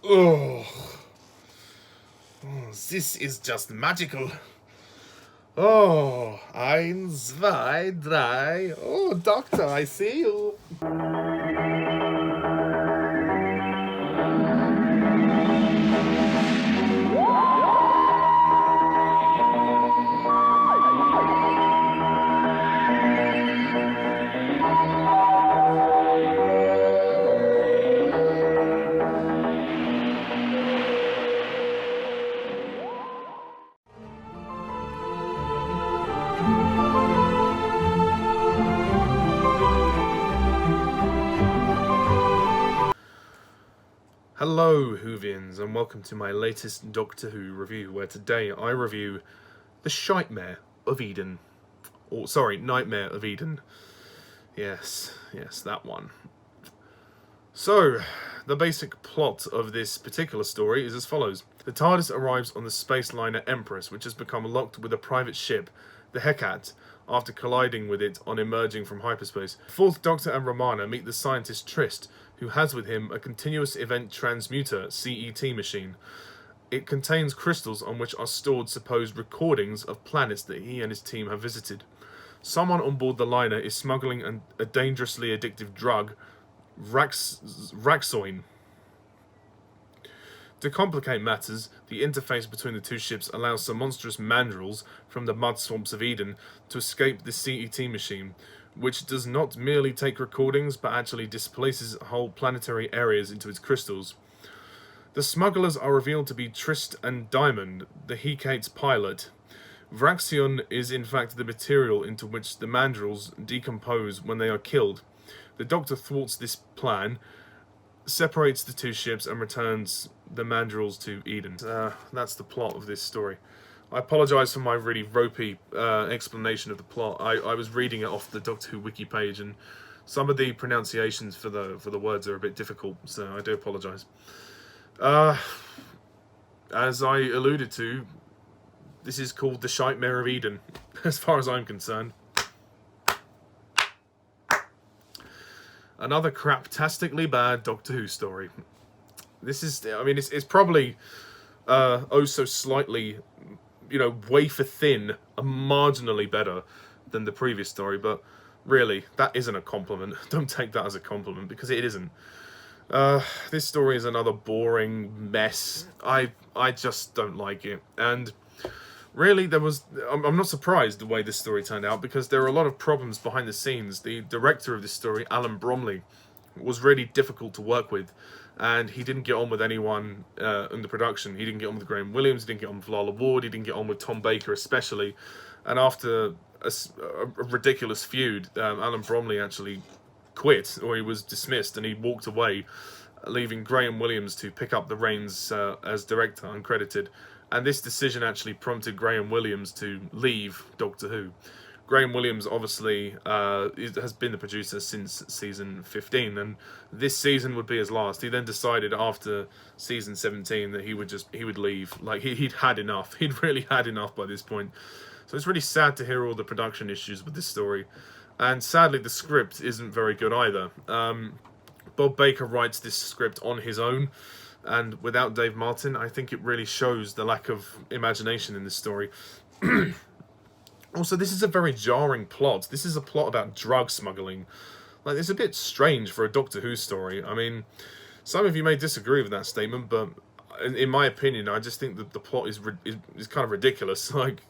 Oh, this is just magical. Oh, eins, zwei, drei. Oh, doctor, I see you. Hello, Whovians, and welcome to my latest Doctor Who review, where today I review The Shitmare of Eden. Or, sorry, Nightmare of Eden. Yes, that one. So, the basic plot of this particular story is as follows. The TARDIS arrives on the space liner Empress, which has become locked with a private ship, the Hecate, after colliding with it on emerging from hyperspace. Fourth Doctor and Romana meet the scientist Trist, who has with him a continuous event transmuter, CET machine. It contains crystals on which are stored supposed recordings of planets that he and his team have visited. Someone on board the liner is smuggling a dangerously addictive drug, Raxoin. To complicate matters, the interface between the two ships allows some monstrous mandrills from the mud swamps of Eden to escape the CET machine, which does not merely take recordings but actually displaces whole planetary areas into its crystals. The smugglers are revealed to be Trist and Diamond, the Hecate's pilot. Vraxion is in fact the material into which the mandrills decompose when they are killed. The Doctor thwarts this plan, separates the two ships and returns the mandrills to Eden. That's the plot of this story. I apologise for my really ropey explanation of the plot. I was reading it off the Doctor Who wiki page, and some of the pronunciations for the words are a bit difficult, so I do apologise. As I alluded to, this is called The Shitmare of Eden, as far as I'm concerned. Another craptastically bad Doctor Who story. This is, I mean, it's probably oh so slightly, wafer thin, marginally better than the previous story, but really, that isn't a compliment. Don't take that as a compliment, because it isn't. This story is another boring mess. I just don't like it, and really, I'm not surprised the way this story turned out, because there are a lot of problems behind the scenes. The director of this story, Alan Bromley, was really difficult to work with, and he didn't get on with anyone in the production. He didn't get on with Graham Williams, he didn't get on with Lalla Ward, he didn't get on with Tom Baker especially, and after a ridiculous feud, Alan Bromley actually quit, or he was dismissed, and he walked away, leaving Graham Williams to pick up the reins as director, uncredited. And this decision actually prompted Graham Williams to leave Doctor Who. Graham Williams obviously has been the producer since season 15, and this season would be his last. He then decided after season 17 that he would leave. Like he'd had enough. He'd really had enough by this point. So it's really sad to hear all the production issues with this story, and sadly the script isn't very good either. Bob Baker writes this script on his own, and without Dave Martin, I think it really shows the lack of imagination in this story. Also, this is a very jarring plot. This is a plot about drug smuggling. Like, it's a bit strange for a Doctor Who story. I mean, some of you may disagree with that statement, but in my opinion, I just think that the plot is kind of ridiculous. Like,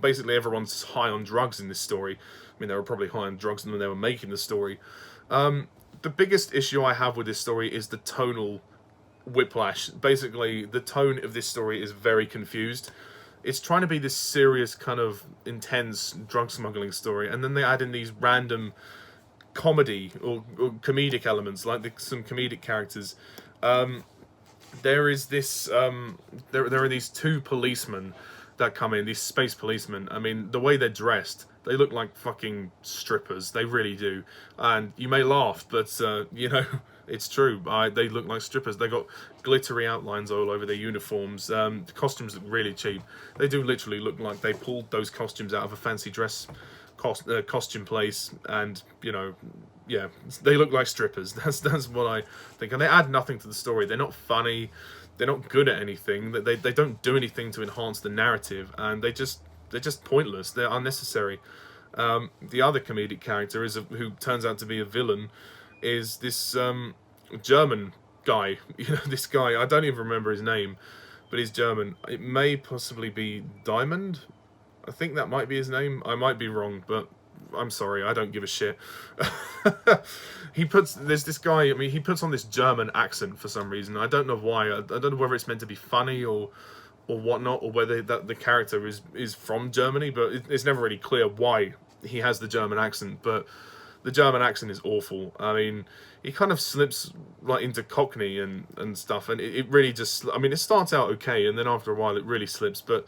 basically everyone's high on drugs in this story. I mean, they were probably high on drugs when they were making the story. The biggest issue I have with this story is the tonal whiplash. Basically, the tone of this story is very confused. It's trying to be this serious, kind of intense drug smuggling story, and then they add in these random comedy or comedic elements, like some comedic characters. There is this. There are these two policemen that come in, these space policemen. I mean, the way they're dressed, they look like fucking strippers. They really do. And you may laugh, but it's true. They look like strippers. They got glittery outlines all over their uniforms. The costumes look really cheap. They do literally look like they pulled those costumes out of a fancy dress costume place, and yeah, they look like strippers. That's what I think, and they add nothing to the story. They're not funny, they're not good at anything. They don't do anything to enhance the narrative, and they're just pointless. They're unnecessary. The other comedic character who turns out to be a villain, is this German guy. This guy, I don't even remember his name, but he's German. It may possibly be Diamond. I think that might be his name. I might be wrong, but I'm sorry, I don't give a shit. There's this guy, I mean, he puts on this German accent for some reason. I don't know why. I don't know whether it's meant to be funny or whatnot, or whether that the character is from Germany, but it's never really clear why he has the German accent. But the German accent is awful. I mean, he kind of slips like into Cockney and stuff, and it really just, I mean, it starts out okay, and then after a while it really slips. But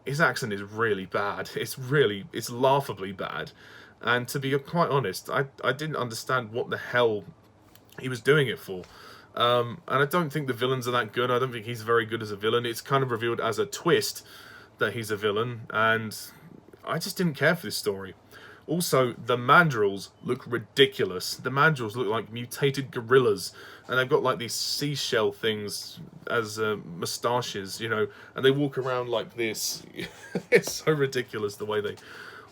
his accent is really bad. It's laughably bad. And to be quite honest, I didn't understand what the hell he was doing it for. And I don't think the villains are that good. I don't think he's very good as a villain. It's kind of revealed as a twist that he's a villain, and I just didn't care for this story. Also, the mandrills look ridiculous. The mandrills look like mutated gorillas, and they've got like these seashell things as moustaches, and they walk around like this. It's so ridiculous the way they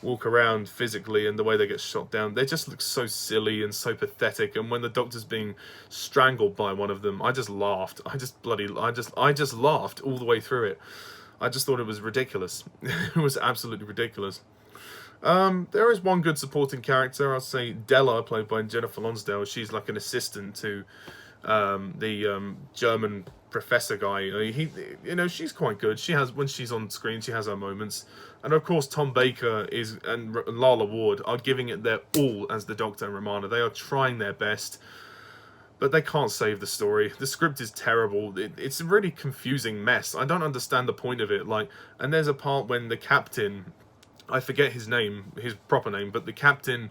walk around physically and the way they get shot down. They just look so silly and so pathetic. And when the Doctor's being strangled by one of them, I just laughed. I just laughed all the way through it. I just thought it was ridiculous. It was absolutely ridiculous. There is one good supporting character. I'll say Della, played by Jennifer Lonsdale. She's like an assistant to the German professor guy. She's quite good. When she's on screen, she has her moments. And of course, Tom Baker and Lalla Ward are giving it their all as the Doctor and Romana. They are trying their best, but they can't save the story. The script is terrible. It's a really confusing mess. I don't understand the point of it. And there's a part when the captain, I forget his proper name, but the captain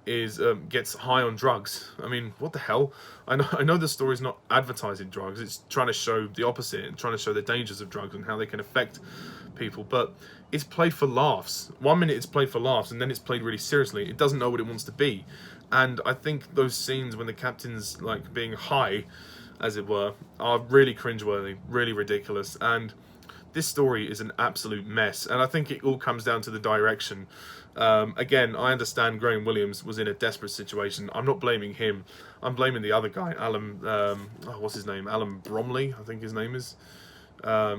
gets high on drugs. I mean, what the hell? I know the story's not advertising drugs. It's trying to show the opposite and trying to show the dangers of drugs and how they can affect people. But it's played for laughs. 1 minute it's played for laughs, and then it's played really seriously. It doesn't know what it wants to be. And I think those scenes when the captain's like being high, as it were, are really cringeworthy, really ridiculous. And this story is an absolute mess, and I think it all comes down to the direction. Again, I understand Graham Williams was in a desperate situation. I'm not blaming him. I'm blaming the other guy, Alan. What's his name? Alan Bromley, I think his name is.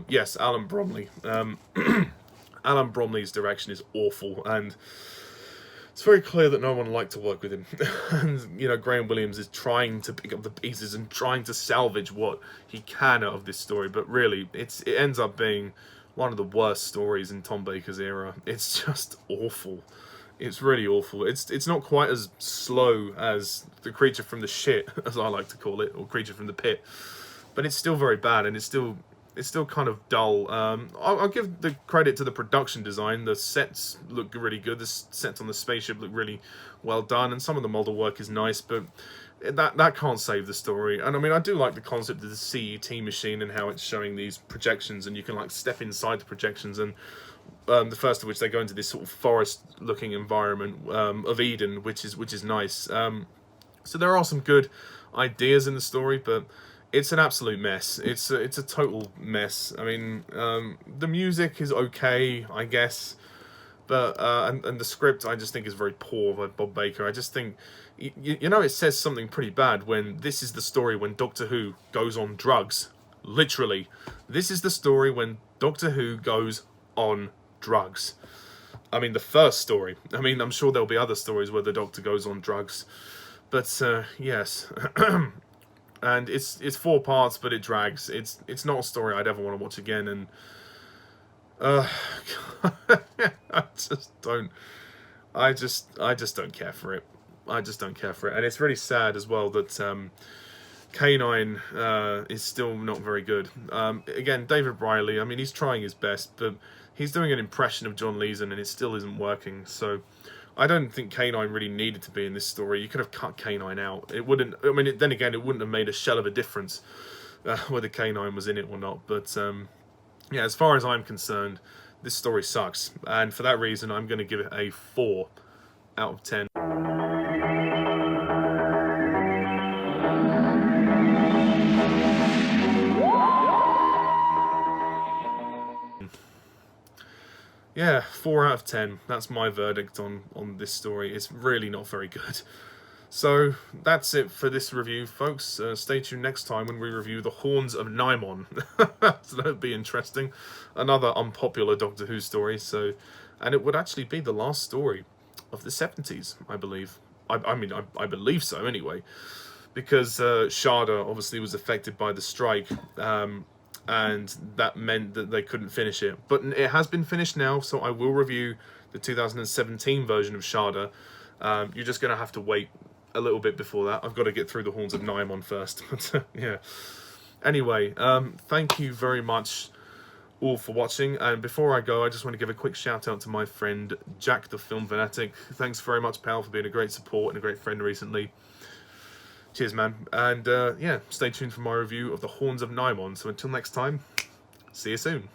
Yes, Alan Bromley. Alan Bromley's direction is awful, and it's very clear that no one liked to work with him. And, Graham Williams is trying to pick up the pieces and trying to salvage what he can out of this story, but really, it ends up being one of the worst stories in Tom Baker's era. It's just awful. It's really awful. It's not quite as slow as The Creature from the Shit, as I like to call it, or Creature from the Pit, but it's still very bad, and it's still kind of dull. I'll give the credit to the production design. The sets look really good. The sets on the spaceship look really well done, and some of the model work is nice, but that can't save the story. And I mean, I do like the concept of the CET machine and how it's showing these projections, and you can like step inside the projections, and the first of which they go into this sort of forest-looking environment of Eden, which is nice. So there are some good ideas in the story, but it's an absolute mess. It's a total mess. I mean, the music is okay, I guess, but and the script I just think is very poor by Bob Baker. I just think, it says something pretty bad when this is the story when Doctor Who goes on drugs. Literally, this is the story when Doctor Who goes on drugs. I mean, the first story. I mean, I'm sure there'll be other stories where the Doctor goes on drugs, but yes. And it's 4 parts, but it drags. It's not a story I'd ever want to watch again, and I just don't care for it. I just don't care for it, and it's really sad as well that K9 is still not very good. Again, David Brierley, I mean, he's trying his best, but he's doing an impression of John Leeson, and it still isn't working. So I don't think K9 really needed to be in this story. You could have cut K9 out. It wouldn't. I mean, then again, it wouldn't have made a shell of a difference whether K9 was in it or not. But yeah, as far as I'm concerned, this story sucks, and for that reason, I'm going to give it a 4 out of 10. Yeah, 4 out of 10. That's my verdict on this story. It's really not very good. So that's it for this review, folks. Stay tuned next time when we review The Horns of Nimon. So that'll be interesting. Another unpopular Doctor Who story. So, and it would actually be the last story of the 70s, I believe. I believe so anyway, because Sharda obviously was affected by the strike. And that meant that they couldn't finish it. But it has been finished now, so I will review the 2017 version of Sharda. You're just going to have to wait a little bit before that. I've got to get through the Horns of Nimon first. But yeah. Anyway, thank you very much all for watching. And before I go, I just want to give a quick shout out to my friend Jack the Film Fanatic. Thanks very much, pal, for being a great support and a great friend recently. Cheers, man. And yeah, stay tuned for my review of The Horns of Nimon. So until next time, see you soon.